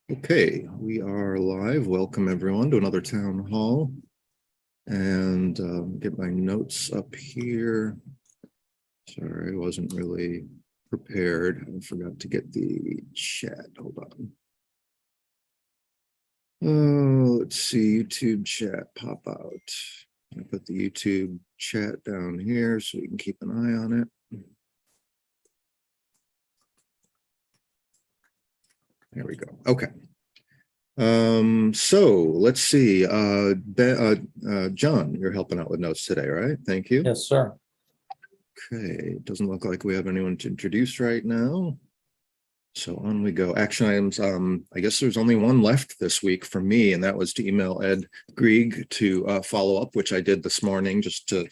Okay, we are live. Welcome everyone to another town hall. And get my notes up here. Sorry, I wasn't really prepared. I forgot to get the chat. Hold on. Oh, let's see, YouTube chat pop out. I put the YouTube chat down here so we can keep an eye on it. There we go. Okay. So let's see. John, you're helping out with notes today, right? Thank you. Yes, sir. Okay, it doesn't look like we have anyone to introduce right now. So on we go. Action items. I guess there's only one left this week for me, and that was to email Ed Grieg to follow up, which I did this morning, just to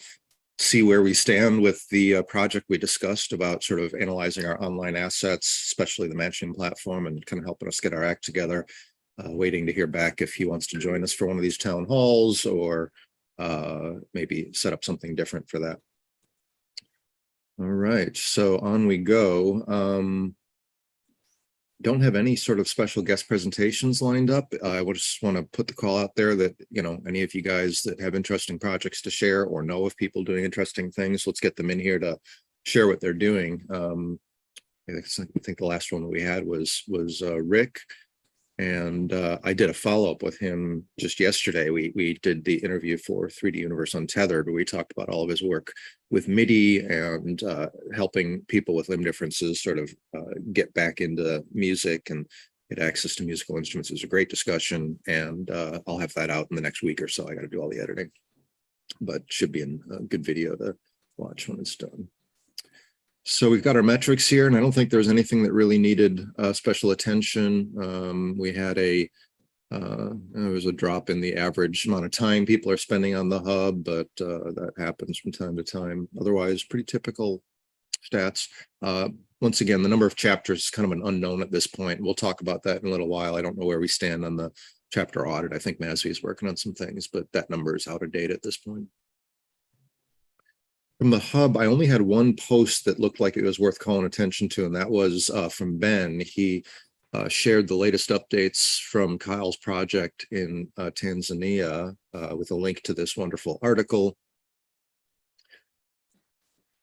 see where we stand with the project we discussed about sort of analyzing our online assets, especially the matching platform, and kind of helping us get our act together. Waiting to hear back if he wants to join us for one of these town halls or maybe set up something different for that. All right, so on we go. Don't have any sort of special guest presentations lined up. I just want to put the call out there that, you know, any of you guys that have interesting projects to share or know of people doing interesting things, let's get them in here to share what they're doing. I think the last one that we had was Rick. And I did a follow-up with him just yesterday. We did the interview for 3D Universe Untethered, where we talked about all of his work with MIDI and helping people with limb differences sort of get back into music and get access to musical instruments. It was a great discussion, and I'll have that out in the next week or so. I got to do all the editing, but should be a good video to watch when it's done. So we've got our metrics here, and I don't think there's anything that really needed special attention. We had there was a drop in the average amount of time people are spending on the hub, but that happens from time to time. Otherwise, pretty typical stats. Once again, the number of chapters is kind of an unknown at this point. We'll talk about that in a little while. I don't know where we stand on the chapter audit. I think Masvi is working on some things, but that number is out of date at this point. From the hub, I only had one post that looked like it was worth calling attention to, and that was from Ben. He shared the latest updates from Kyle's project in Tanzania with a link to this wonderful article.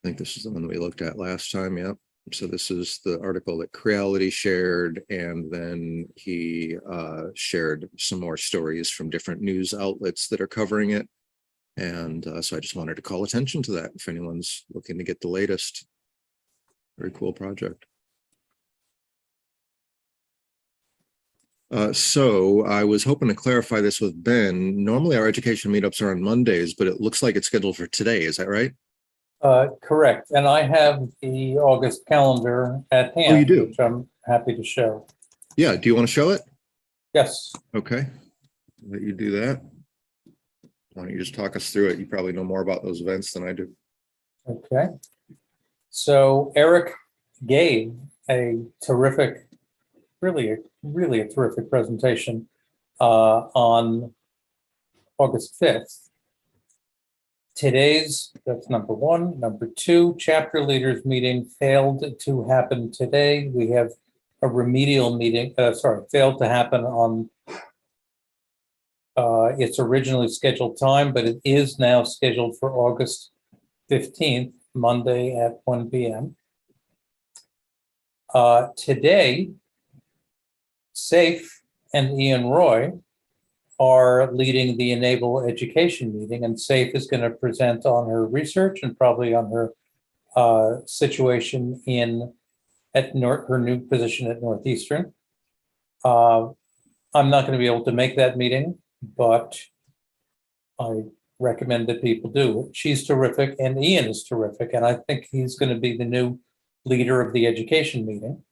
I think this is the one we looked at last time. Yeah. So this is the article that Creality shared, and then he shared some more stories from different news outlets that are covering it. And so I just wanted to call attention to that if anyone's looking to get the latest. Very cool project. So I was hoping to clarify this with Ben. Normally our education meetups are on Mondays, but it looks like it's scheduled for today. Is that right? Correct. And I have the August calendar at hand, Oh, you do? which I'm happy to show. Yeah. Do you want to show it? Yes. Okay. I'll let you do that. Why don't you just talk us through it? You probably know more about those events than I do. Okay. So Eric gave a terrific, really a terrific presentation on August 5th. That's number one. Number two, chapter leaders meeting failed to happen today. We have a remedial meeting, failed to happen on its originally scheduled time, but it is now scheduled for August 15th, Monday at 1 p.m. Today, Safe and Ian Roy are leading the e-NABLE education meeting, and Safe is going to present on her research and probably on her situation her new position at Northeastern. I'm not going to be able to make that meeting, but I recommend that people do. She's terrific, and Ian is terrific, and I think he's going to be the new leader of the education meeting.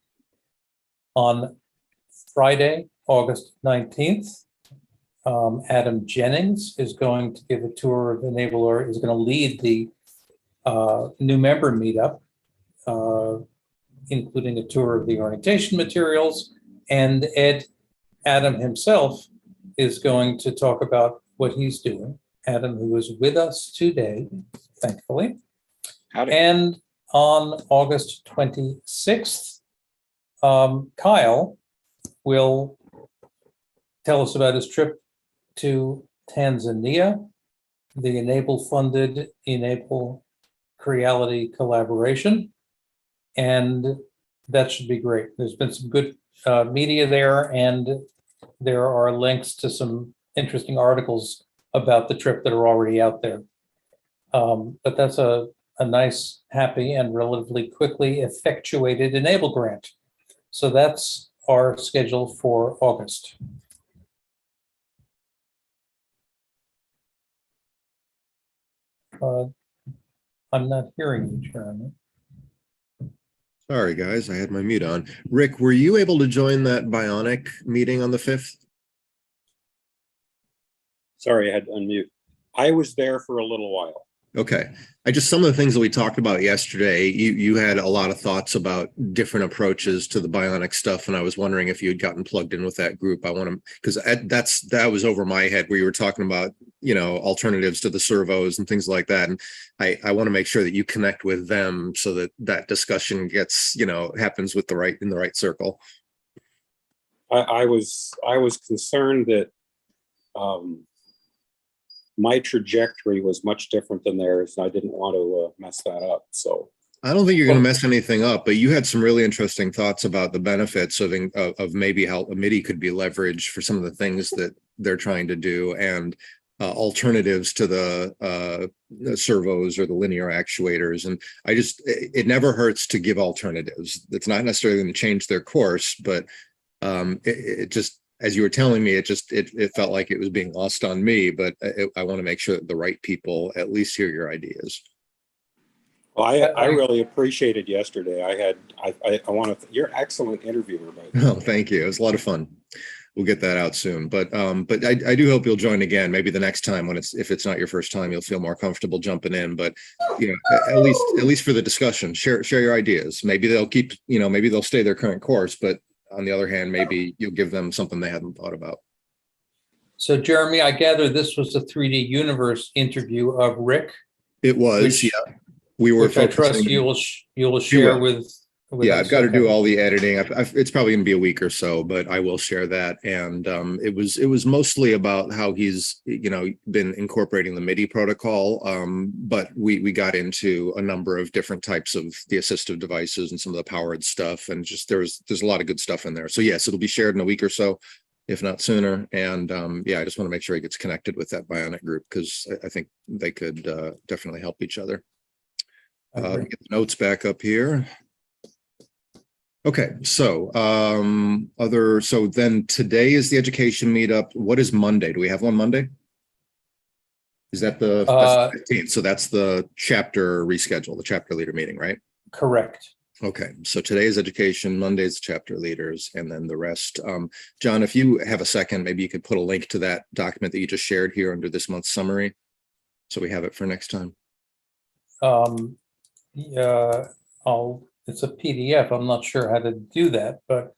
On Friday, August 19th, Adam Jennings is going to give a tour of e-NABLE, or is going to lead the new member meetup, including a tour of the orientation materials, and Adam himself is going to talk about what he's doing. Adam, who is with us today, thankfully. Howdy. And on August 26th, Kyle will tell us about his trip to Tanzania, the e-NABLE funded e-NABLE Creality collaboration. And that should be great. There's been some good media there, and there are links to some interesting articles about the trip that are already out there. But that's a nice, happy, and relatively quickly effectuated e-NABLE grant. So that's our schedule for August. I'm not hearing you, Jeremy. Sorry, guys, I had my mute on. Rick, were you able to join that Bionic meeting on the 5th? Sorry, I had to unmute. I was there for a little while. Okay. Some of the things that we talked about yesterday, you had a lot of thoughts about different approaches to the Bionic stuff. And I was wondering if you had gotten plugged in with that group. I want to, because that was over my head where you were talking about, alternatives to the servos and things like that. And I want to make sure that you connect with them so that that discussion gets, happens with in the right circle. I was concerned that my trajectory was much different than theirs, and I didn't want to mess that up. So I don't think you're going to mess anything up, but you had some really interesting thoughts about the benefits of maybe how a MIDI could be leveraged for some of the things that they're trying to do, and alternatives to the servos or the linear actuators. And it never hurts to give alternatives. It's not necessarily going to change their course, but it just, as you were telling me, it felt like it was being lost on me, but I want to make sure that the right people at least hear your ideas. Well, I really appreciated yesterday. I want to, you're an excellent interviewer, by the way. Oh, thank you. It was a lot of fun. We'll get that out soon, but I do hope you'll join again. Maybe the next time if it's not your first time, you'll feel more comfortable jumping in, but at least for the discussion, share your ideas. Maybe they'll keep, maybe they'll stay their current course, but on the other hand, maybe you'll give them something they hadn't thought about. So, Jeremy, I gather this was a 3D Universe interview of Rick. It was, yeah. We were. Which I trust you will share with. Yeah, I've got to do all the editing. It's probably going to be a week or so, but I will share that. And it was mostly about how he's been incorporating the MIDI protocol. But we got into a number of different types of the assistive devices and some of the powered stuff, and just there's a lot of good stuff in there. So yes, it'll be shared in a week or so, if not sooner. And I just want to make sure he gets connected with that Bionic group, because I think they could definitely help each other. Get the notes back up here. Okay, so so then today is the education meetup. What is Monday? Do we have one Monday? Is that that's the 15th? So that's the chapter reschedule, the chapter leader meeting, right? Correct. Okay, so today is education, Monday's chapter leaders, and then the rest. John, if you have a second, maybe you could put a link to that document that you just shared here under this month's summary, so we have it for next time. It's a PDF. I'm not sure how to do that, but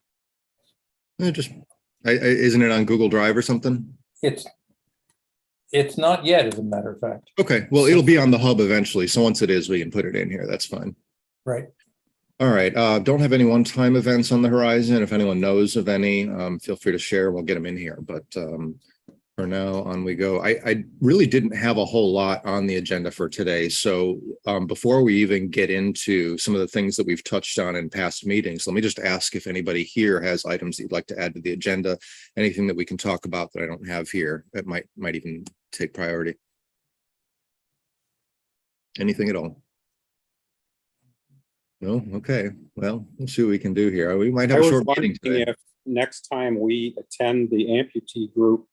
isn't it on Google Drive or something? It's not yet, as a matter of fact. Okay, well, it'll be on the hub eventually. So once it is, we can put it in here. That's fine. Right. All right. Don't have any one-time events on the horizon. If anyone knows of any, feel free to share. We'll get them in here. But for now, on we go. I really didn't have a whole lot on the agenda for today. So before we even get into some of the things that we've touched on in past meetings, let me just ask if anybody here has items that you'd like to add to the agenda, anything that we can talk about that I don't have here that might even take priority. Anything at all? No? Okay. Well, we'll see what we can do here. We might have a short meeting today. If next time we attend the amputee group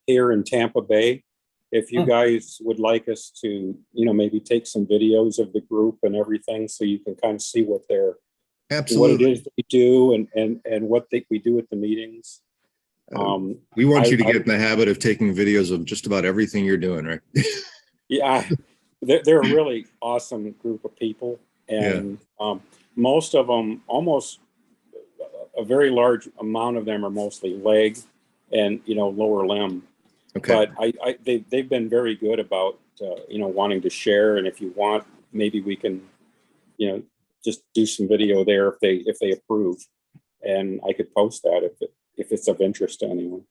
here in Tampa Bay, if you guys would like us to, maybe take some videos of the group and everything, so you can kind of see what what it is that we do and what we do at the meetings. We want you to get in the habit of taking videos of just about everything you're doing, right? Yeah, they're a really awesome group of people. And most of them, almost a very large amount of them, are mostly leg and lower limb. Okay. But they've been very good about wanting to share, and if you want, maybe we can just do some video there if they approve, and I could post that if it's of interest to anyone.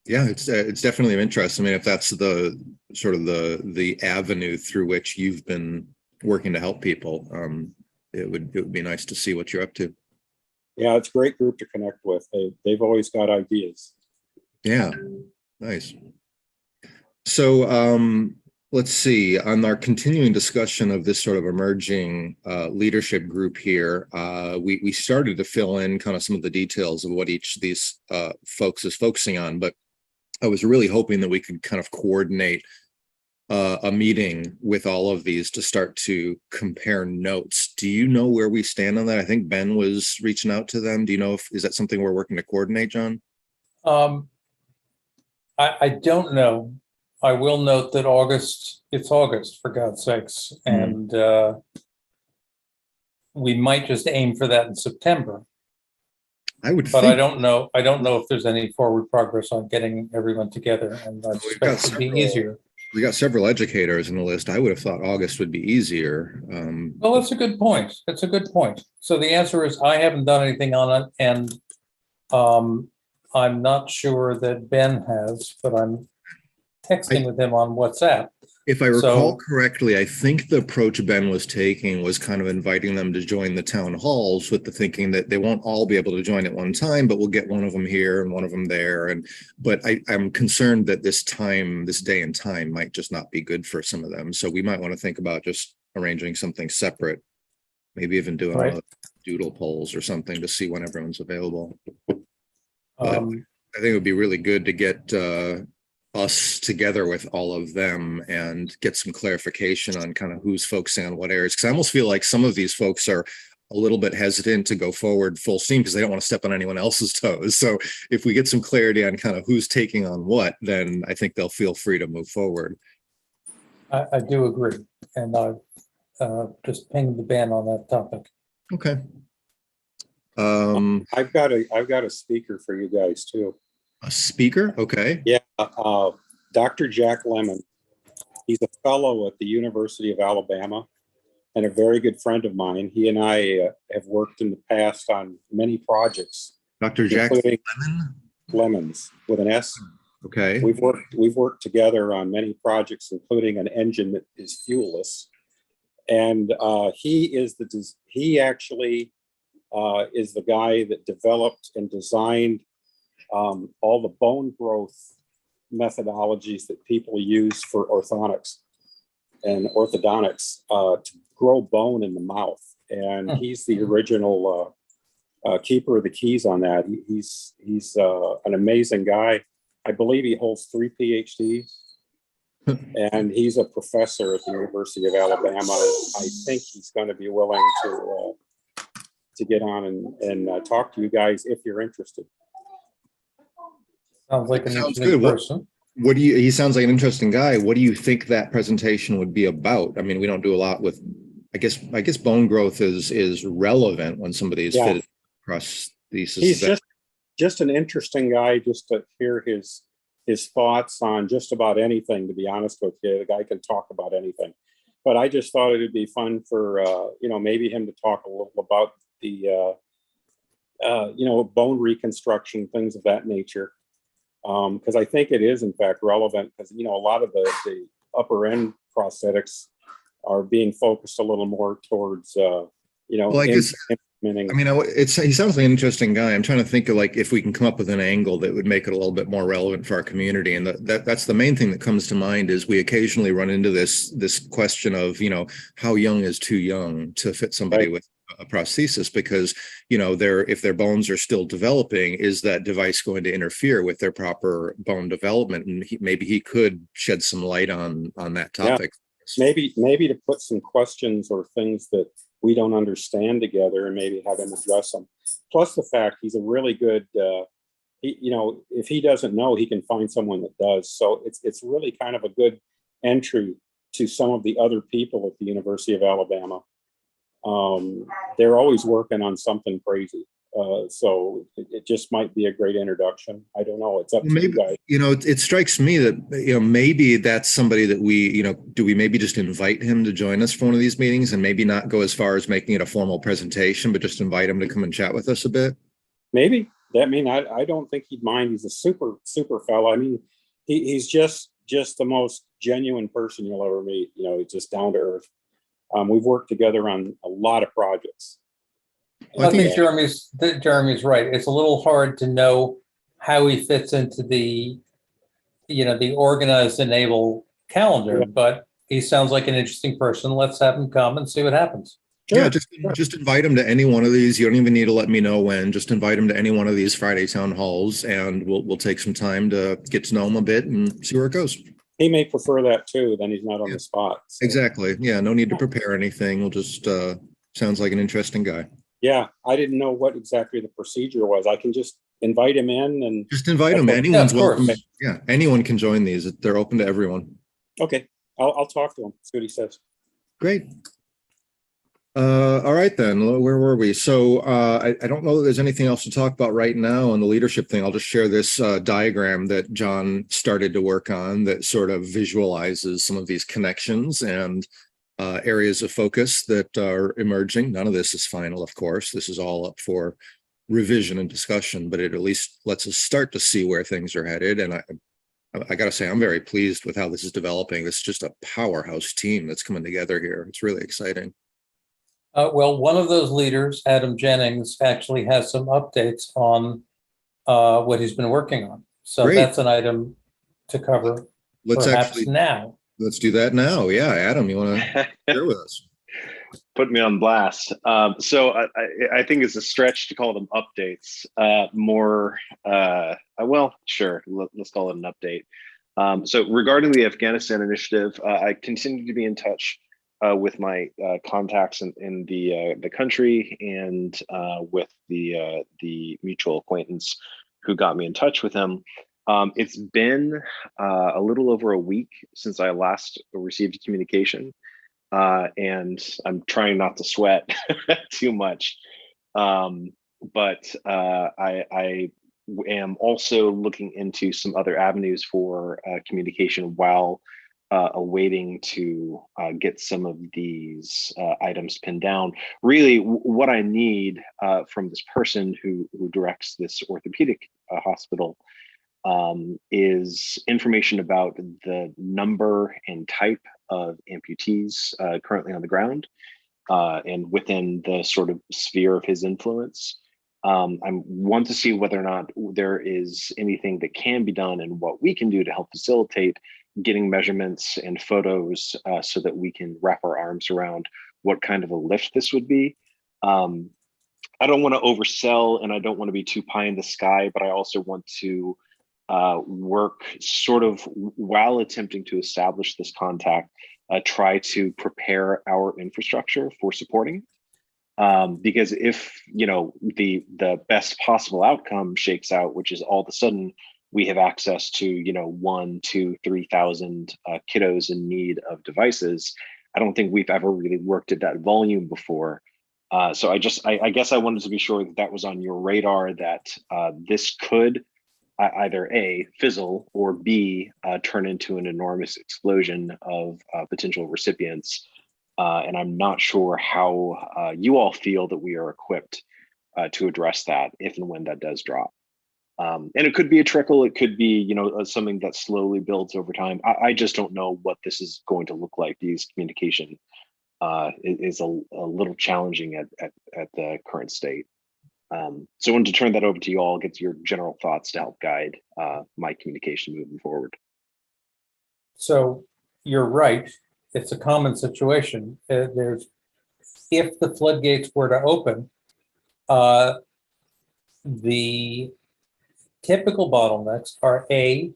Yeah, it's definitely of interest. I mean, if that's the sort of the avenue through which you've been working to help people, it would be nice to see what you're up to. Yeah, it's a great group to connect with. They've always got ideas. Yeah, nice. So let's see, on our continuing discussion of this sort of emerging leadership group here, we started to fill in kind of some of the details of what each of these folks is focusing on, but I was really hoping that we could kind of coordinate a meeting with all of these to start to compare notes. Do you know where we stand on that? I think Ben was reaching out to them. Do you know if is that something we're working to coordinate, John? I don't know. I will note that it's August, for God's sakes, and we might just aim for that in September. But I don't know. I don't know if there's any forward progress on getting everyone together, and I suspect it would be easier. We got several educators in the list. I would have thought August would be easier. Well, that's a good point. That's a good point. So the answer is I haven't done anything on it, and I'm not sure that Ben has, but I'm texting with him on WhatsApp. If I recall correctly, I think the approach Ben was taking was kind of inviting them to join the town halls with the thinking that they won't all be able to join at one time, but we'll get one of them here and one of them there. But I'm concerned that this day and time might just not be good for some of them. So we might want to think about just arranging something separate, maybe even doing a doodle polls or something to see when everyone's available. But I think it would be really good to get us together with all of them and get some clarification on kind of who's focusing on what areas. Because I almost feel like some of these folks are a little bit hesitant to go forward full steam because they don't want to step on anyone else's toes. So if we get some clarity on kind of who's taking on what, then I think they'll feel free to move forward. I do agree. And I've just pinged the Ben on that topic. Okay. I've got a speaker for you guys too. A speaker? Okay. Yeah. Dr. Jack Lemon. He's a fellow at the University of Alabama and a very good friend of mine. He and I have worked in the past on many projects. Dr. Jack Lemon? Lemons with an S. Okay. We've worked together on many projects, including an engine that is fuelless. And he actually is the guy that developed and designed all the bone growth methodologies that people use for orthodontics to grow bone in the mouth. And he's the original keeper of the keys on that. He's an amazing guy. I believe he holds 3 PhDs. And he's a professor at the University of Alabama. I think he's going to be willing to get on and talk to you guys if you're interested. Sounds like an interesting person. He sounds like an interesting guy. What do you think that presentation would be about? I mean, we don't do a lot with, I guess bone growth is relevant when somebody is fitted prosthesis. He's just an interesting guy, just to hear his thoughts on just about anything, to be honest with you. The guy can talk about anything. But I just thought it would be fun for, maybe him to talk a little about the, bone reconstruction, things of that nature. Because I think it is, in fact, relevant because, a lot of the upper end prosthetics are being focused a little more towards, well, I guess, he sounds like an interesting guy. I'm trying to think of if we can come up with an angle that would make it a little bit more relevant for our community. And that's the main thing that comes to mind is we occasionally run into this question of, how young is too young to fit somebody with a prosthesis, because if their bones are still developing, is that device going to interfere with their proper bone development? And maybe he could shed some light on that topic. Yeah. Maybe to put some questions or things that we don't understand together and maybe have him address them. Plus the fact he's a really good if he doesn't know, he can find someone that does. So it's really kind of a good entry to some of the other people at the University of Alabama. They're always working on something crazy. So it just might be a great introduction. I don't know. It's up to you guys. It strikes me that, maybe that's somebody that do we maybe just invite him to join us for one of these meetings and maybe not go as far as making it a formal presentation, but just invite him to come and chat with us a bit? Maybe. That mean, I don't think he'd mind. He's a super fella. I mean, he's just the most genuine person you'll ever meet. You know, he's just down to earth. We've worked together on a lot of projects. I think Jeremy's right. It's a little hard to know how he fits into the, the organized e-NABLE calendar, but he sounds like an interesting person. Let's have him come and see what happens. Sure. Yeah, just invite him to any one of these. You don't even need to let me know when. Just invite him to any one of these Friday town halls, and we'll take some time to get to know him a bit and see where it goes. He may prefer that too. Then he's not on the spot. So. Exactly. Yeah. No need to prepare anything. We'll just sounds like an interesting guy. Yeah, I didn't know what exactly the procedure was. I can just invite him in and just invite him. Anyone's welcome. Course. Yeah, anyone can join these. They're open to everyone. Okay, I'll talk to him. See what he says. Great. All right then, where were we? So I don't know that there's anything else to talk about right now on the leadership thing. I'll just share this diagram that John started to work on that sort of visualizes some of these connections and areas of focus that are emerging. None of this is final, of course. This is all up for revision and discussion, but it at least lets us start to see where things are headed. And I got to say, I'm very pleased with how this is developing. This is just a powerhouse team that's coming together here. It's really exciting. Well, one of those leaders, Adam Jennings, actually has some updates on what he's been working on. So Great. That's an item to cover. Let's do that now. Yeah, Adam, you want to share with us? Put me on blast. So I think it's a stretch to call them updates. Well, sure. Let's call it an update. So regarding the Afghanistan initiative, I continue to be in touch with my contacts in the country and with the mutual acquaintance who got me in touch with him. It's been a little over a week since I last received communication, and I'm trying not to sweat too much. But I am also looking into some other avenues for communication while awaiting to get some of these items pinned down. Really, what I need from this person who directs this orthopedic hospital is information about the number and type of amputees currently on the ground and within the sort of sphere of his influence. I want to see whether or not there is anything that can be done and what we can do to help facilitate getting measurements and photos so that we can wrap our arms around what kind of a lift this would be. I don't want to oversell and I don't want to be too pie in the sky, but I also want to work sort of while attempting to establish this contact, try to prepare our infrastructure for supporting. Because if the best possible outcome shakes out, which is all of a sudden we have access to 1,000, 2,000, 3,000 kiddos in need of devices, I don't think we've ever really worked at that volume before. So I guess I wanted to be sure that was on your radar, that this could either A, fizzle, or B, turn into an enormous explosion of potential recipients. And I'm not sure how you all feel that we are equipped to address that if and when that does drop. And it could be a trickle, it could be something that slowly builds over time. I just don't know what this is going to look like. These communication is a little challenging at the current state. So I wanted to turn that over to you all, get your general thoughts to help guide my communication moving forward. So you're right. It's a common situation. If the floodgates were to open, the typical bottlenecks are A,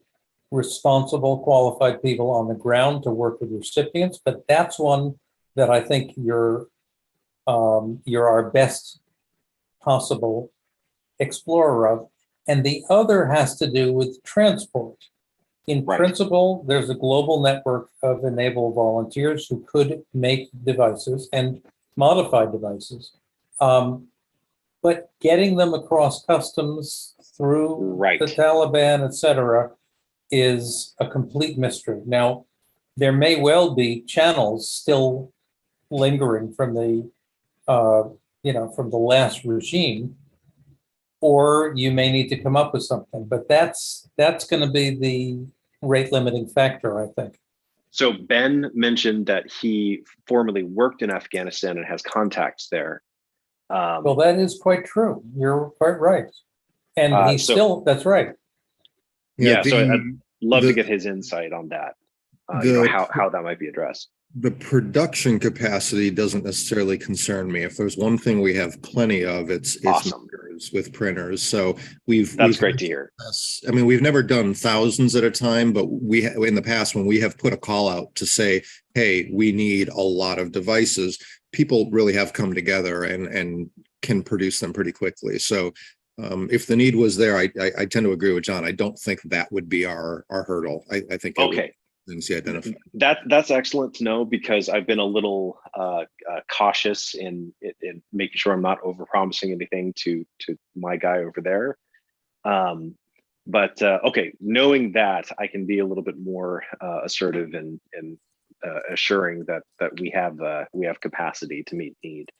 responsible, qualified people on the ground to work with recipients, but that's one that I think you're our best possible explorer of. And the other has to do with transport. In principle, there's a global network of e-NABLE volunteers who could make devices and modify devices. But getting them across customs through the Taliban, et cetera, is a complete mystery. Now, there may well be channels still lingering from the from the last regime, or you may need to come up with something, but that's going to be the rate limiting factor, I think. So Ben mentioned that he formerly worked in Afghanistan and has contacts there. Well, that is quite true. You're quite right. And he's so- that's right. Yeah, so I'd love to the- get his insight on that, the- how that might be addressed. The production capacity doesn't necessarily concern me. If there's one thing we have plenty of, it's Awesome. makers with printers. So That's great to hear. I mean, we've never done thousands at a time, but in the past, when we have put a call out to say, hey, we need a lot of devices, people really have come together and can produce them pretty quickly. So if the need was there, I tend to agree with John. I don't think that would be our hurdle. I think Okay. things you identify. That's excellent to know, because I've been a little cautious in making sure I'm not overpromising anything to my guy over there. But okay, knowing that, I can be a little bit more assertive and assuring that we have capacity to meet need.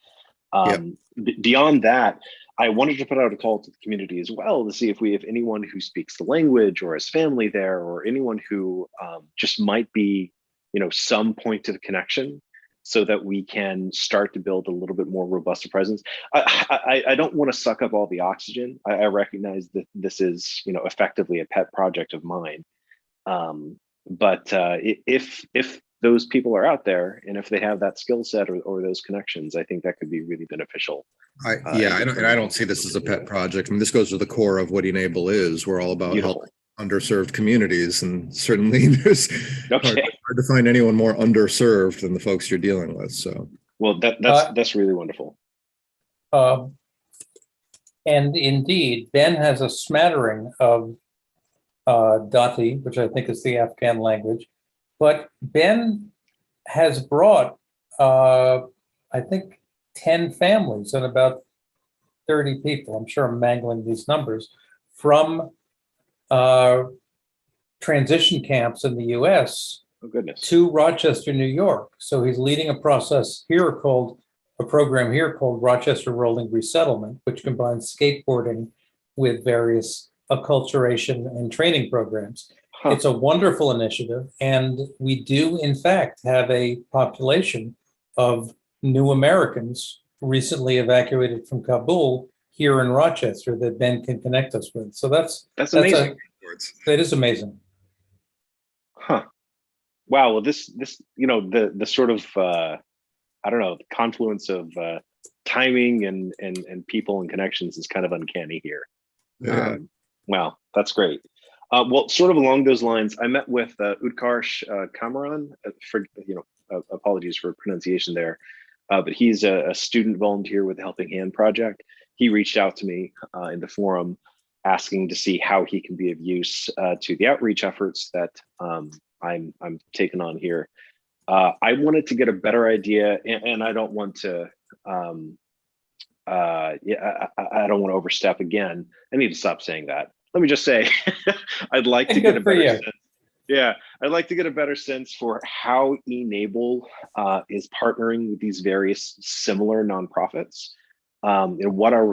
Beyond that, I wanted to put out a call to the community as well to see if we have anyone who speaks the language or has family there, or anyone who just might be, some point of connection, so that we can start to build a little bit more robust presence. I don't want to suck up all the oxygen. I recognize that this is, effectively a pet project of mine. But if those people are out there, and if they have that skill set or those connections, I think that could be really beneficial. I don't see this as a pet project. I mean, this goes to the core of what e-NABLE is. We're all about Beautiful. helping underserved communities, and certainly there's Okay. hard to find anyone more underserved than the folks you're dealing with. So, Well, that's really wonderful. And indeed, Ben has a smattering of Dati, which I think is the Afghan language, but Ben has brought, I think, 10 families and about 30 people. I'm sure I'm mangling these numbers from transition camps in the US Oh, goodness. to Rochester, New York. So he's leading a program here called Rochester Rolling Resettlement, which combines skateboarding with various acculturation and training programs. Huh. It's a wonderful initiative, and we do, in fact, have a population of new Americans recently evacuated from Kabul here in Rochester that Ben can connect us with. So that's amazing. That is amazing. Huh. Wow. Well, this the sort of I don't know, the confluence of timing and people and connections is kind of uncanny here. yeah. Wow, that's great. Well, sort of along those lines, I met with Utkarsh Kamaran. Apologies for pronunciation there, but he's a student volunteer with the Helping Hand Project. He reached out to me in the forum, asking to see how he can be of use to the outreach efforts that I'm taking on here. I wanted to get a better idea, and I don't want to. I don't want to overstep again. I need to stop saying that. Let me just say, I'd like to get a better sense. Yeah, I'd like to get a better sense for how e-NABLE is partnering with these various similar nonprofits. And what are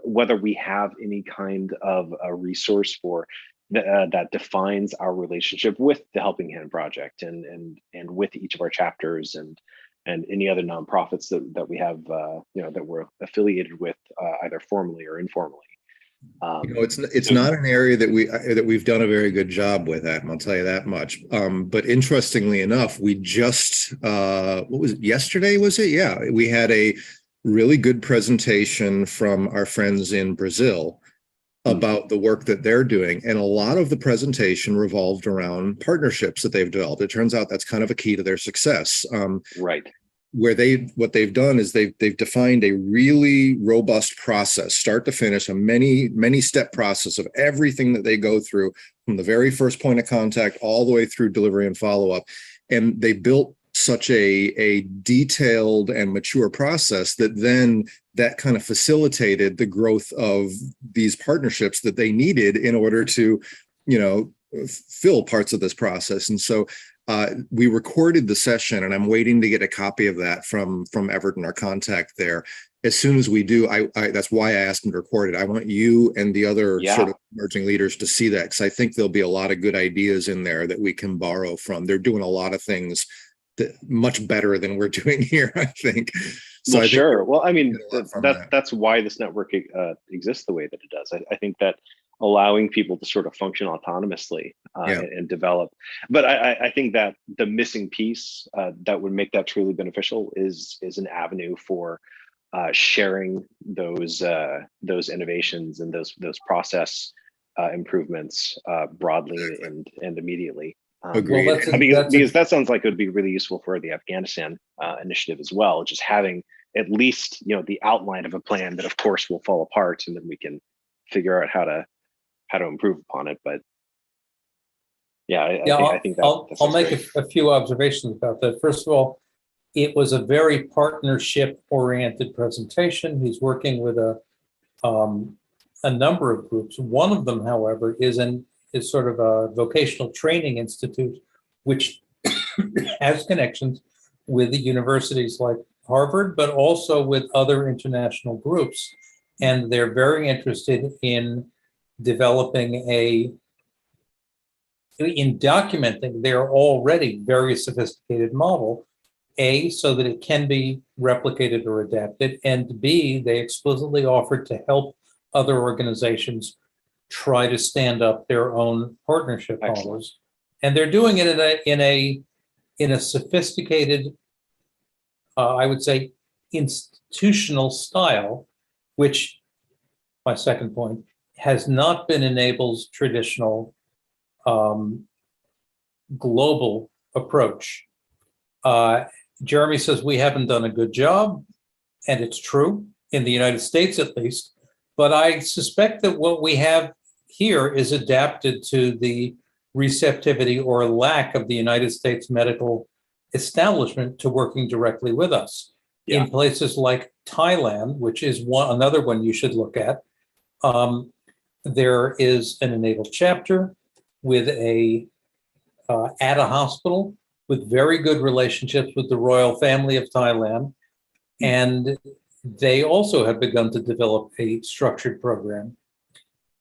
whether we have any kind of a resource for that defines our relationship with the Helping Hand Project and with each of our chapters and any other nonprofits that we have that we're affiliated with either formally or informally. It's not an area that we've done a very good job with, Adam, I'll tell you that much. But interestingly enough, we just what was it, yesterday? Was it? Yeah, we had a really good presentation from our friends in Brazil about the work that they're doing, and a lot of the presentation revolved around partnerships that they've developed. It turns out that's kind of a key to their success. Right. What they've done is they've defined a really robust process, start to finish, a many step process of everything that they go through from the very first point of contact all the way through delivery and follow-up. And they built such a detailed and mature process that kind of facilitated the growth of these partnerships that they needed in order to, fill parts of this process. And so we recorded the session, and I'm waiting to get a copy of that from Everton, our contact there. as soon as we do, I that's why I asked them to record it. I want you and the other Yeah. sort of emerging leaders to see that, because I think there'll be a lot of good ideas in there that we can borrow from. They're doing a lot of things that much better than we're doing here, I think. So Well, I think sure. Well, I mean, get a lot from that. that's why this network exists the way that it does. I think that allowing people to sort of function autonomously Yeah. and develop. But I think that the missing piece that would make that truly beneficial is an avenue for sharing those innovations and those process improvements broadly and immediately. Agreed. Well, that's a- Because that sounds like it would be really useful for the Afghanistan initiative as well. Just having at least the outline of a plan that, of course, will fall apart, and then we can figure out how to improve upon it. But yeah, I think that I'll sounds make great. a few observations about that. First of all, it was a very partnership-oriented presentation. He's working with a number of groups. One of them, however, is sort of a vocational training institute, which has connections with the universities like Harvard, but also with other international groups. And they're very interested in developing in documenting their already very sophisticated model, A, so that it can be replicated or adapted, and B, they explicitly offered to help other organizations try to stand up their own partnership Excellent. models. And they're doing it in a sophisticated, I would say, institutional style, which, my second point, has not been eNABLE's traditional global approach. Jeremy says we haven't done a good job, and it's true, in the United States at least, but I suspect that what we have here is adapted to the receptivity or lack of the United States medical establishment to working directly with us. Yeah. In places like Thailand, which is another one you should look at, there is an eNABLE chapter with at a hospital with very good relationships with the royal family of Thailand. And they also have begun to develop a structured program.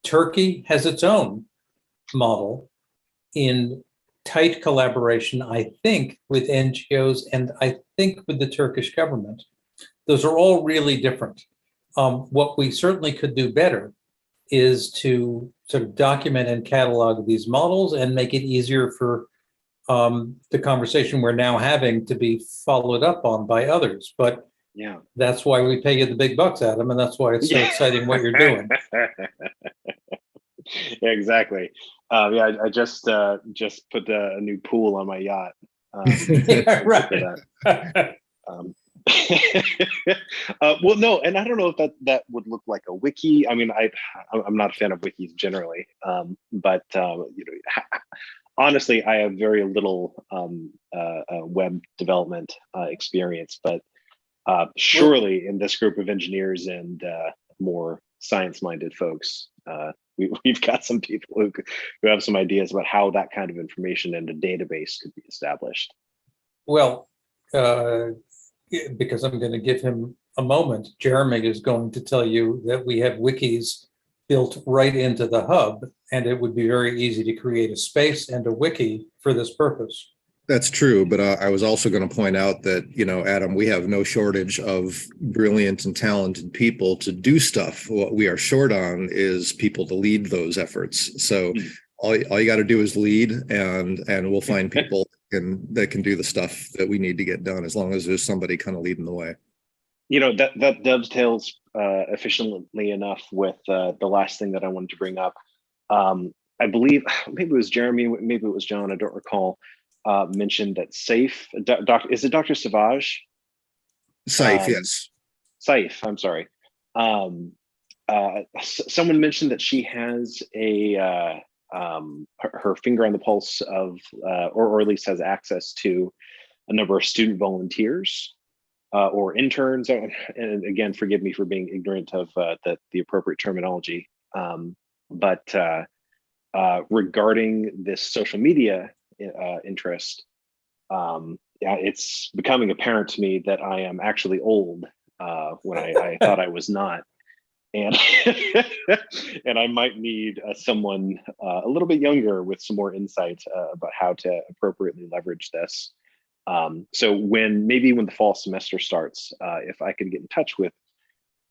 Turkey has its own model in tight collaboration, I think, with NGOs and I think with the Turkish government. Those are all really different. What we certainly could do better is to sort of document and catalog these models and make it easier for the conversation we're now having to be followed up on by others. But Yeah. that's why we pay you the big bucks, Adam, and that's why it's so exciting what you're doing. Yeah, exactly. I just put a new pool on my yacht. Yeah, right. Well, no, and I don't know if that would look like a wiki. I mean, I'm not a fan of wikis generally, but honestly, I have very little web development experience. But surely, in this group of engineers and more science-minded folks, we've got some people who have some ideas about how that kind of information in a database could be established. Well, because I'm going to give him a moment, Jeremy is going to tell you that we have wikis built right into the hub, and it would be very easy to create a space and a wiki for this purpose. That's true, but I was also going to point out that, Adam, we have no shortage of brilliant and talented people to do stuff. What we are short on is people to lead those efforts. So all you got to do is lead, and we'll find people that can do the stuff that we need to get done, as long as there's somebody kind of leading the way. That dovetails efficiently enough with the last thing that I wanted to bring up. I believe maybe it was Jeremy, maybe it was John, I don't recall, mentioned that Saif, is it Dr. Savage? Saif, yes. Saif, I'm sorry. Someone mentioned that she has her finger on the pulse of, or at least has access to a number of student volunteers or interns. And again, forgive me for being ignorant of the appropriate terminology. But regarding this social media interest, it's becoming apparent to me that I am actually old when I thought I was not. And and I might need someone a little bit younger with some more insight about how to appropriately leverage this. So maybe when the fall semester starts, if I could get in touch with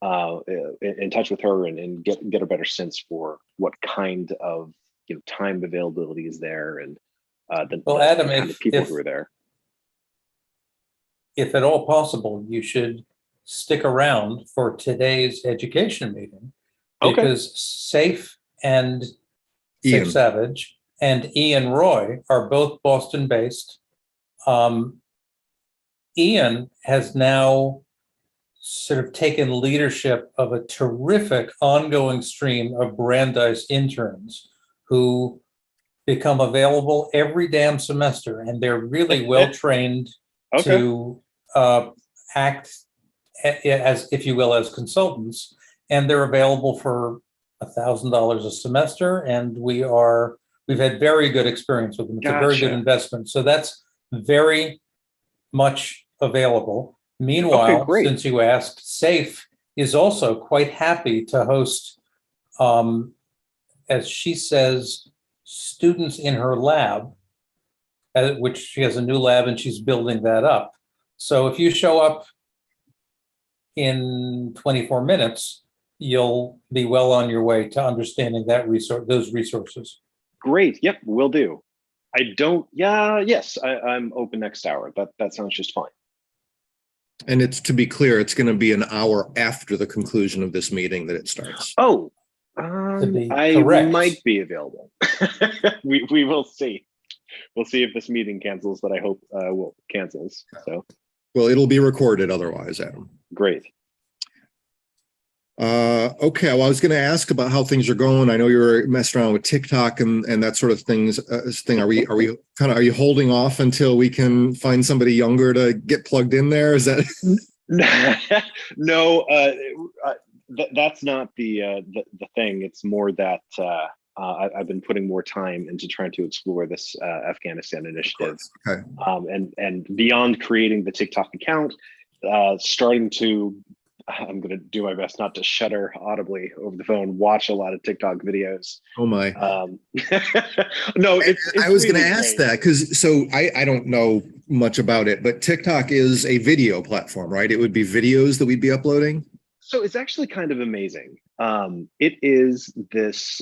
her and get a better sense for what kind of time availability is there, and Adam, kind of people who are there. If at all possible, you should stick around for today's education meeting, because Safe and Ian. Safe Savage and Ian Roy are both Boston based. Ian has now sort of taken leadership of a terrific ongoing stream of Brandeis interns who become available every damn semester, and they're really well trained to act as, if you will, as consultants, and they're available for $1,000 a semester, and we've had very good experience with them. It's a very good investment, so that's very much available. Meanwhile, since you asked, Safe is also quite happy to host, as she says, students in her lab, which she has a new lab and she's building that up. So if you show up in 24 minutes, you'll be well on your way to understanding those resources. Great. Yep, will do. I'm open next hour. That sounds just fine. And it's, to be clear, it's going to be an hour after the conclusion of this meeting that it starts. Oh, I might be available. we will see. We'll see if this meeting cancels, but I hope will cancels. So, well, it'll be recorded otherwise, Adam. Great. Okay, well, I was going to ask about how things are going. I know you were messing around with TikTok and that sort of thing. Are you holding off until we can find somebody younger to get plugged in there? Is that no? That's not the thing. It's more that I've been putting more time into trying to explore this Afghanistan initiative. Okay. And beyond creating the TikTok account, starting to. I'm going to do my best not to shudder audibly over the phone, watch a lot of TikTok videos. Oh my. No, I was going to ask that because I don't know much about it, but TikTok is a video platform, right? It would be videos that we'd be uploading. So it's actually kind of amazing. It is this,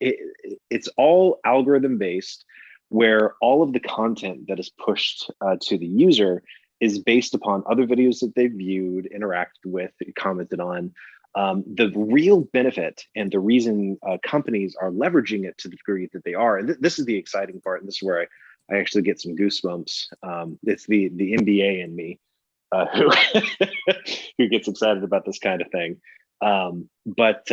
it's all algorithm based, where all of the content that is pushed to the user is based upon other videos that they've viewed, interacted with, commented on. The real benefit and the reason companies are leveraging it to the degree that they are, and this is the exciting part, and this is where I actually get some goosebumps. It's the MBA in me who gets excited about this kind of thing. But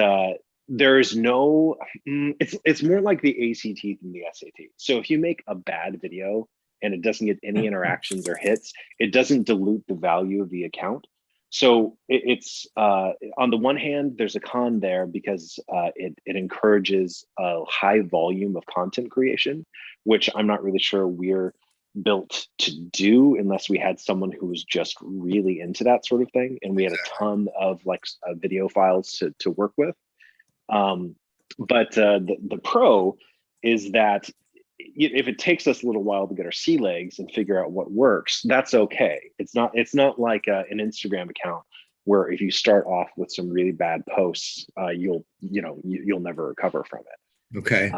there's no, it's more like the ACT than the SAT. So if you make a bad video and it doesn't get any interactions or hits, it doesn't dilute the value of the account. So it's on the one hand, there's a con there because it encourages a high volume of content creation, which I'm not really sure we're built to do unless we had someone who was just really into that sort of thing, and we had a ton of video files to work with. But the pro is that if it takes us a little while to get our sea legs and figure out what works, that's okay. It's not like an Instagram account where if you start off with some really bad posts, you'll never recover from it. Okay.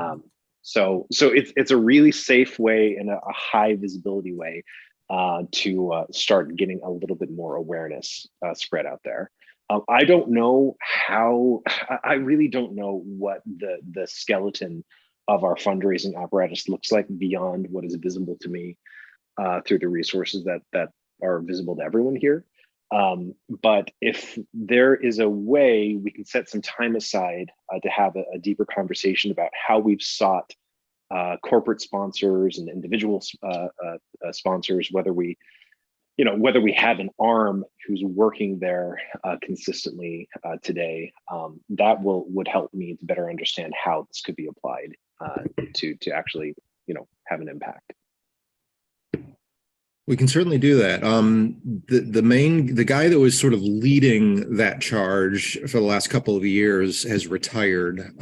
So it's a really safe way and a high visibility way to start getting a little bit more awareness spread out there. I don't know how. I really don't know what the skeleton of our fundraising apparatus looks like beyond what is visible to me through the resources that are visible to everyone here. But if there is a way we can set some time aside to have a deeper conversation about how we've sought corporate sponsors and individual sponsors, whether we have an arm who's working there consistently today, that would help me to better understand how this could be applied to actually have an impact. We can certainly do that. The guy that was sort of leading that charge for the last couple of years has retired.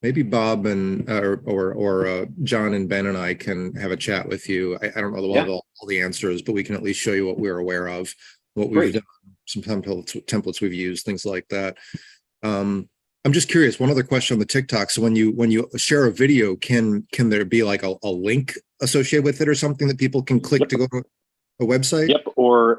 Maybe Bob and or John and Ben and I can have a chat with you. I don't know Yeah. all the answers, but we can at least show you what we're aware of, what we've Great. done, some templates we've used, things like that. I'm just curious. One other question on the TikTok. So when you share a video, can there be like a link associated with it or something that people can click to go to a website? Yep.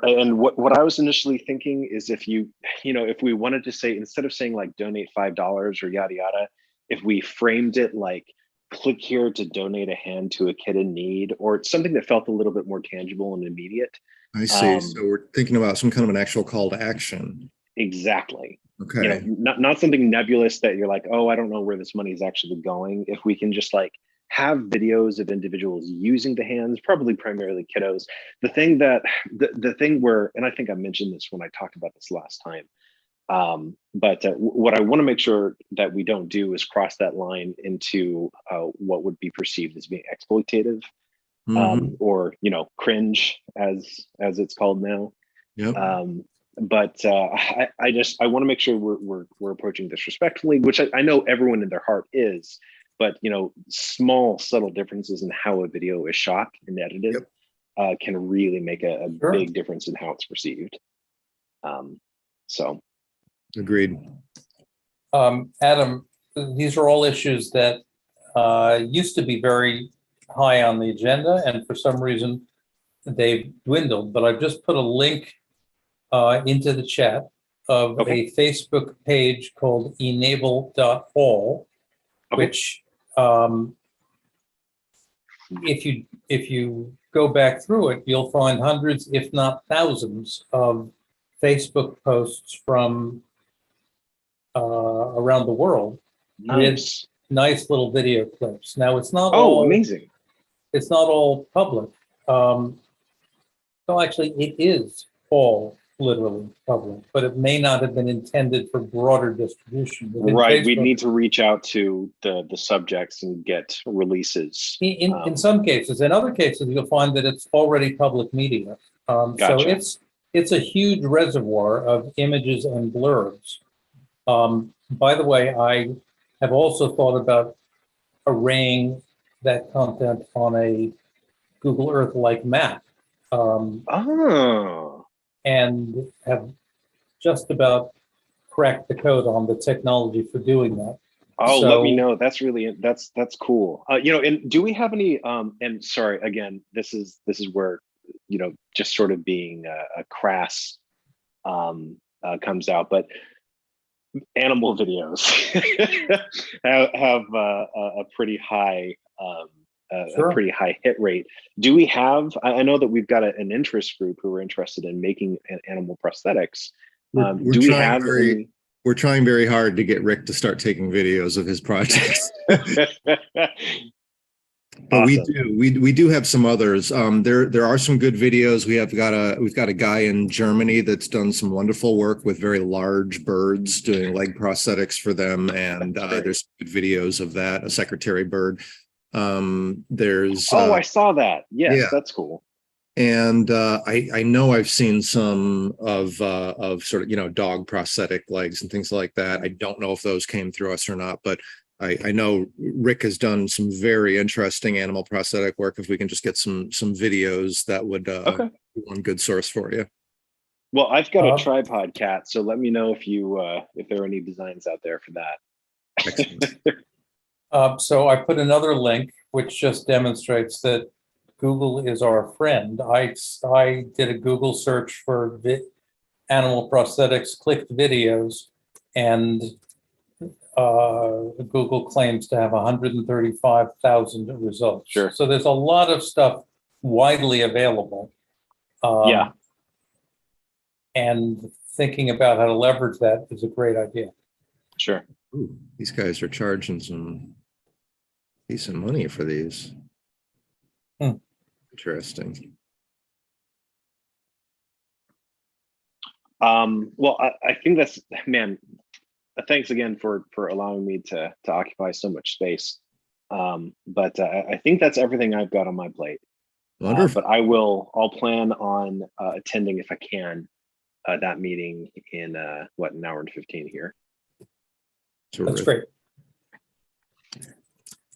And what I was initially thinking is if if we wanted to say, instead of saying like donate $5 or yada yada, if we framed it like click here to donate a hand to a kid in need, or something that felt a little bit more tangible and immediate. I see. So we're thinking about some kind of an actual call to action. Exactly. Okay. Not something nebulous that you're like, oh, I don't know where this money is actually going. If we can just like have videos of individuals using the hands, probably primarily kiddos. The thing where, and I think I mentioned this when I talked about this last time, but what I want to make sure that we don't do is cross that line into what would be perceived as being exploitative, or cringe, as it's called now. Yep. But I want to make sure we're approaching this respectfully, which I know everyone in their heart is, but small subtle differences in how a video is shot and edited can really make a big difference in how it's perceived. So agreed. Adam, these are all issues that used to be very high on the agenda, and for some reason they've dwindled, but I've just put a link into the chat of a Facebook page called e-NABLE.all, which if you go back through it, you'll find hundreds, if not thousands, of Facebook posts from around the world with nice little video clips. Now it's not all amazing. It's not all public. So actually, it is all literally public, but it may not have been intended for broader distribution. Right, we need to reach out to the subjects and get releases. In some cases. In other cases, you'll find that it's already public media. Gotcha. So it's a huge reservoir of images and blurbs. By the way, I have also thought about arraying that content on a Google Earth-like map. And have just about cracked the code on the technology for doing that. Oh, so, let me know. That's cool. And do we have any? And sorry, again, this is where just sort of being a crass comes out, but animal videos have a pretty high. A pretty high hit rate. Do we have? I know that we've got an interest group who are interested in making animal prosthetics. We're trying very hard to get Rick to start taking videos of his projects. But Awesome. we do have some others. There are some good videos. We've got a guy in Germany that's done some wonderful work with very large birds, doing leg prosthetics for them, and there's good videos of that. A secretary bird. There's I saw that. Yes, that's cool. And I know I've seen some of sort of dog prosthetic legs and things like that. I don't know if those came through us or not, but I know Rick has done some very interesting animal prosthetic work. If we can just get some videos, that would be one good source for you. Well, I've got a tripod cat, so let me know if there are any designs out there for that. Excellent. So I put another link which just demonstrates that Google is our friend. I did a Google search for animal prosthetics, clicked videos, and Google claims to have 135,000 results. Sure. So there's a lot of stuff widely available. And thinking about how to leverage that is a great idea. Sure. Ooh, these guys are charging some decent money for these. Interesting. Well, I think that's, man, thanks again for allowing me to occupy so much space. But I think that's everything I've got on my plate. Wonderful. But I'll plan on attending if I can that meeting in an hour and 15 here. That's great.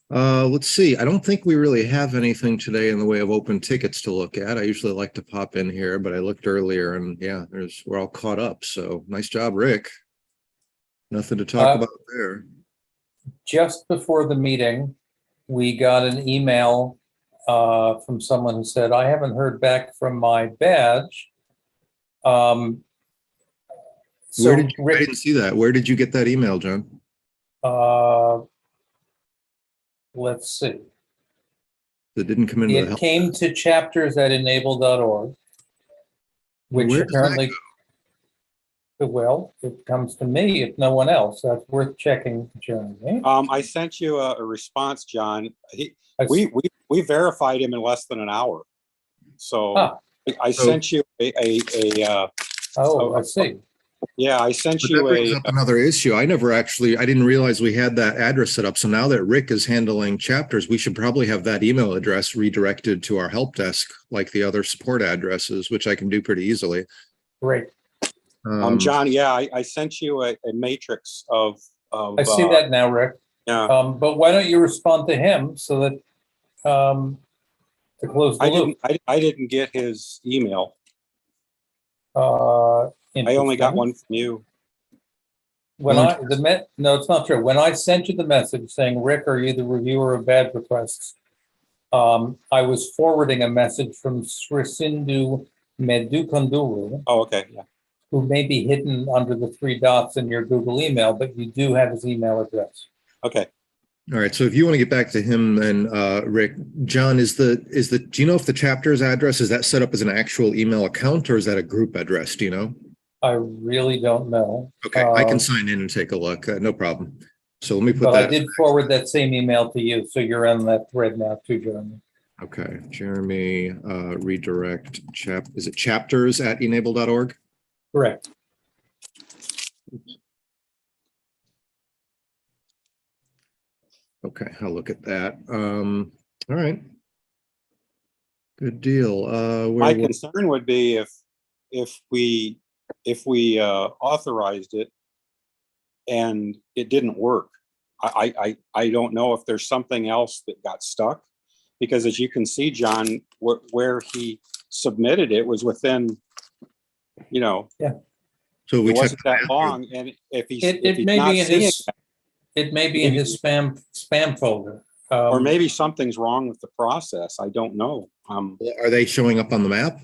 Let's see. I don't think we really have anything today in the way of open tickets to look at. I usually like to pop in here, but I looked earlier and yeah, we're all caught up. So nice job, Rick. Nothing to talk about there. Just before the meeting, we got an email from someone who said, I haven't heard back from my badge. I didn't see that. Where did you get that email, John? Let's see. That didn't come into the It help. came to chapters@enable.org, which Where does that apparently, well, it comes to me if no one else. That's worth checking, Jeremy. I sent you a response, John. We verified him in less than an hour. So I sent you I see. Yeah, I sent But you that brings up another issue. I didn't realize we had that address set up. So now that Rick is handling chapters, we should probably have that email address redirected to our help desk, like the other support addresses, which I can do pretty easily. Great. John, yeah, I sent you a matrix of I see that now, Rick. Yeah. But why don't you respond to him so that to close the loop? I didn't get his email. I I only got one from you. No, it's not true. When I sent you the message saying, Rick, are you the reviewer of badge requests? I was forwarding a message from Srisindu Medukanduru. Oh, okay. Yeah. Who may be hidden under the 3 dots in your Google email, but you do have his email address. Okay. All right. So if you want to get back to him and Rick, John, do you know if the chapter's address, is that set up as an actual email account or is that a group address? Do you know? I really don't know. Okay. I can sign in and take a look. No problem. So let me put but that. I did forward that same email to you. So you're on that thread now too, Jeremy. Okay. Jeremy, redirect is it chapters@e-NABLE.org? Correct. Okay, I'll look at that. All right. Good deal. My concern would be if we authorized it and it didn't work. I don't know if there's something else that got stuck, because as you can see, John, where he submitted it was within, Yeah. So we it wasn't checked that long, and if he's It may be in his it may be in his spam folder. or maybe something's wrong with the process. I don't know. Are they showing up on the map?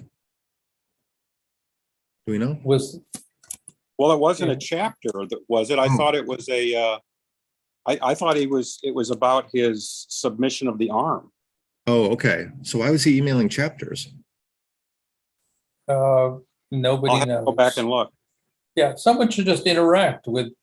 Do we know? Well, it wasn't a chapter, was it? I Oh. thought it was I thought it was about his submission of the arm. Oh, okay. So why was he emailing chapters? Nobody I'll have to knows. go back and look. Yeah, someone should just interact with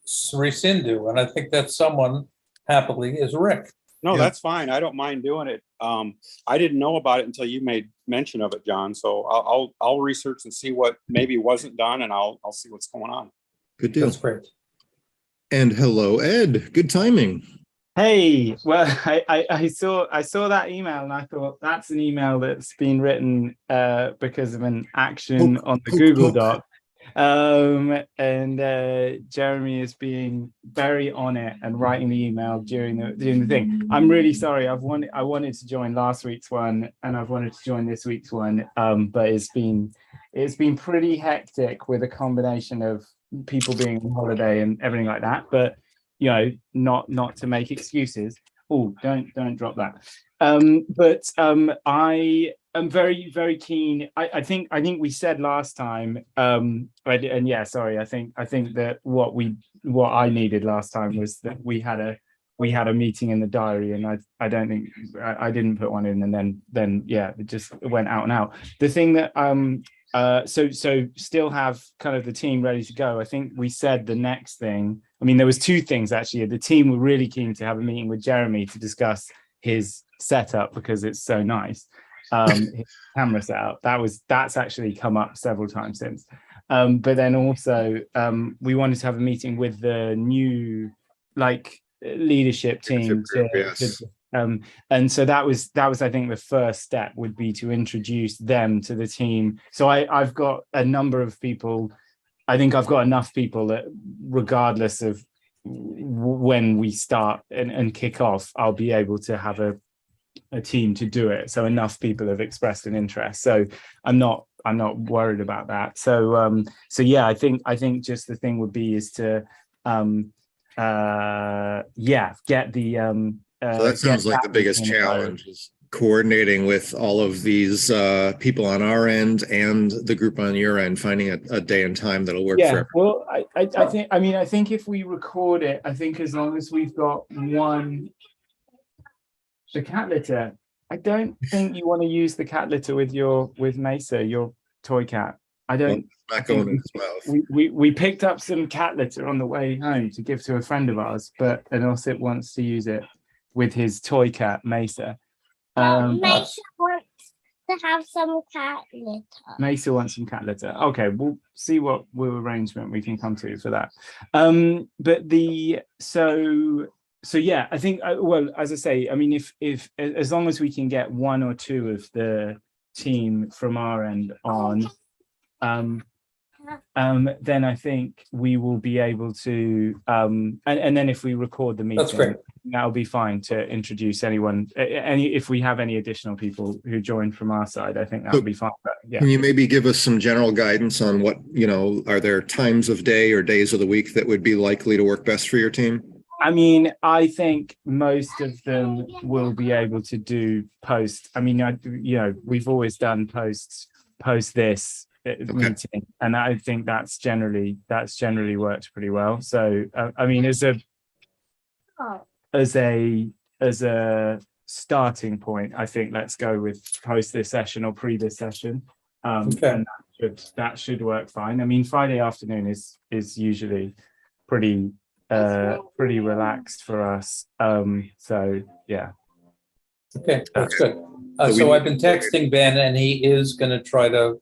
Srisindu, and I think that someone happily is Rick. No, Yeah. that's fine. I don't mind doing it. I didn't know about it until you made mention of it, John. So I'll research and see what maybe wasn't done, and I'll see what's going on. Good deal. That's great. And hello, Ed. Good timing. Hey, well, I saw that email and I thought that's an email that's been written because of an action on the Google Doc. And Jeremy is being very on it and writing the email during the thing. I'm really sorry. I wanted to join last week's one and I've wanted to join this week's one. But it's been pretty hectic with a combination of people being on holiday and everything like that. But you know, not to make excuses. Oh, don't drop that. But I am very, very keen. I think we said last time, and yeah, sorry. I think that what I needed last time was that we had a meeting in the diary, and I don't think I didn't put one in, and then yeah, it just went out and out. The thing that so still have kind of the team ready to go. I think we said the next thing. I mean, there was 2 things actually. The team were really keen to have a meeting with Jeremy to discuss his setup because it's so nice. His camera setup. That's actually come up several times since. But then also we wanted to have a meeting with the new leadership team And so that was I think the first step would be to introduce them to the team. So I've got a number of people. I think I've got enough people that regardless of when we start and kick off, I'll be able to have a team to do it. So enough people have expressed an interest. So I'm not worried about that. So yeah, I think just the thing would be is to get the So that sounds like the biggest challenge is coordinating with all of these people on our end and the group on your end, finding a day and time that'll work for everyone. Well, I think if we record it, I think as long as we've got the cat litter, I don't think you want to use the cat litter with Mesa, your toy cat. I don't. Well, not going in his mouth. We picked up some cat litter on the way home to give to a friend of ours, but Osip wants to use it with his toy cat Mesa. Mesa wants to have some cat litter. Mesa wants some cat litter. Okay, we'll see what arrangement we can come to for that. So yeah, I think, well, as I say, I mean, if as long as we can get one or two of the team from our end on, then I think we will be able to, and then if we record the meeting, That's great. that'll be fine to introduce anyone, if we have any additional people who join from our side, I think that'll be fine. But yeah. Can you maybe give us some general guidance on what, are there times of day or days of the week that would be likely to work best for your team? I mean, I think most of them will be able to do post. I mean, we've always done post this meeting, and I think that's generally worked pretty well. So, I mean, as a starting point, I think let's go with post this session or pre this session, and that should work fine. I mean, Friday afternoon is usually pretty relaxed for us. So yeah. Okay, that's good. So I've been texting Ben, and he is going to try to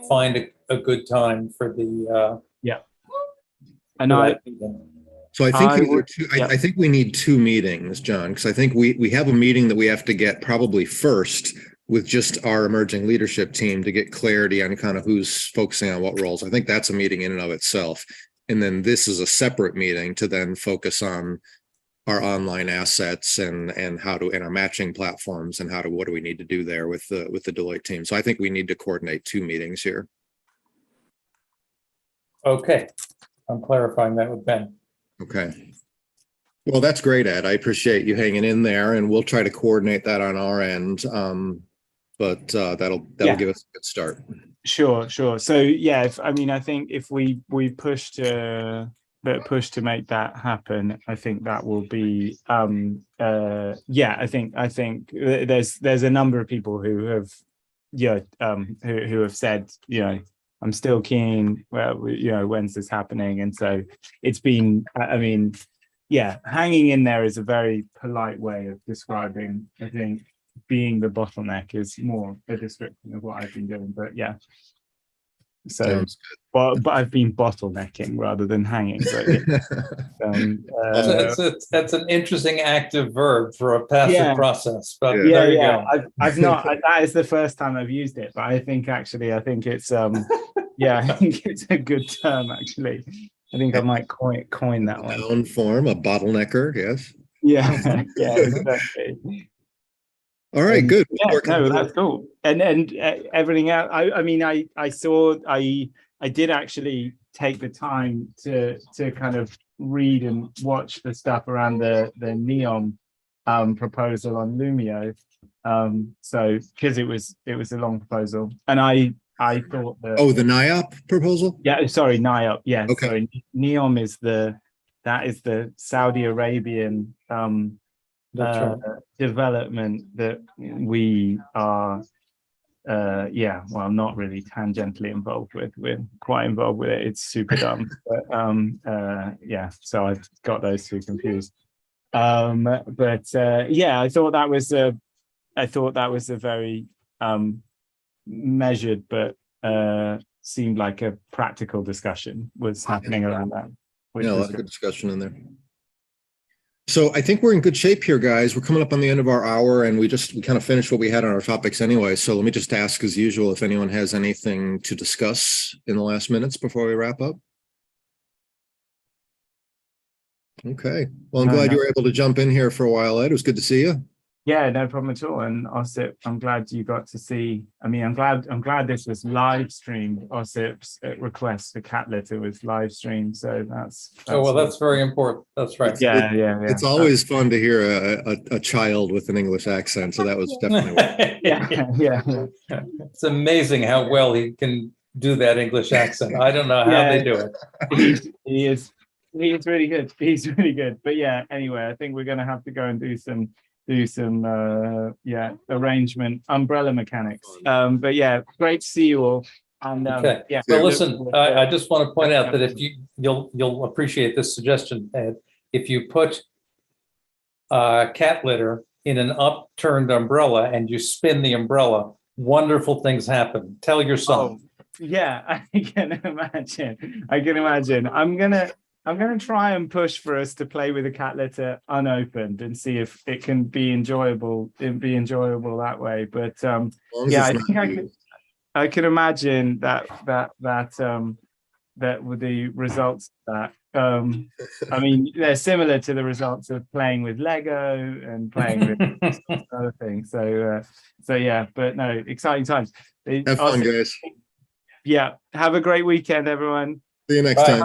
find a good time for the And So I think we need two meetings, John, because I think we have a meeting that we have to get probably first with just our emerging leadership team to get clarity on kind of who's focusing on what roles. I think that's a meeting in and of itself. And then this is a separate meeting to then focus on our online assets and our matching platforms and what do we need to do there with the Deloitte team. So I think we need to coordinate two meetings here. Okay, I'm clarifying that with Ben. Okay. Well, that's great, Ed. I appreciate you hanging in there, and we'll try to coordinate that on our end. But that'll give us a good start. Sure. So yeah, I think if we push to make that happen, I think that will be I think there's a number of people who have who have said, I'm still keen, well, when's this happening? And so it's been, hanging in there is a very polite way of describing, I think, being the bottleneck is more a description of what I've been doing, but yeah. So, but I've been bottlenecking rather than hanging. But that's an interesting active verb for a passive process. But there you go. I've not. That is the first time I've used it, but I think it's I think it's a good term actually. I think I might coin that one. Noun form, a bottlenecker, yes. Yeah, exactly. All right, good. That's cool. And everything else. I did actually take the time to kind of read and watch the stuff around the NEOM proposal on Lumio. So because it was a long proposal, and I thought that the NIOP proposal. Yeah, sorry, NIOP. Yeah, okay. Sorry, NEOM is the Saudi Arabian development that we are not really tangentially involved with. We're quite involved with it. It's super dumb, but so I've got those two confused. I thought that was a very measured but seemed like a practical discussion was happening around that. A lot of good discussion in there. So I think we're in good shape here, guys. We're coming up on the end of our hour and we kind of finished what we had on our topics anyway. So let me just ask as usual, if anyone has anything to discuss in the last minutes before we wrap up. Okay. Well, I'm glad you were able to jump in here for a while, Ed. It was good to see you. Yeah, no problem at all. And Ossip, I'm glad you got to see. I mean, I'm glad this was live streamed. Ossip's request for cat litter was live streamed. So that's Oh, well, that's very important. That's right. yeah. It's always fun to hear a child with an English accent. So that was definitely. yeah. It's amazing how well he can do that English accent. I don't know how they do it. He is really good. He's really good. But yeah, anyway, I think we're going to have to go and do some arrangement umbrella mechanics. But yeah, great to see you all. And Okay. yeah. Well, listen, I just want to point out that if you'll appreciate this suggestion, Ed, if you put cat litter in an upturned umbrella and you spin the umbrella, wonderful things happen. Tell your son. Yeah, I can imagine. I'm gonna try and push for us to play with the cat litter unopened and see if it can be enjoyable. That way. But yeah, I think I can imagine that with the results of that. I mean, they're similar to the results of playing with Lego and playing with other things. So yeah, but no, exciting times. Have fun, guys. Yeah, have a great weekend, everyone. See you next time.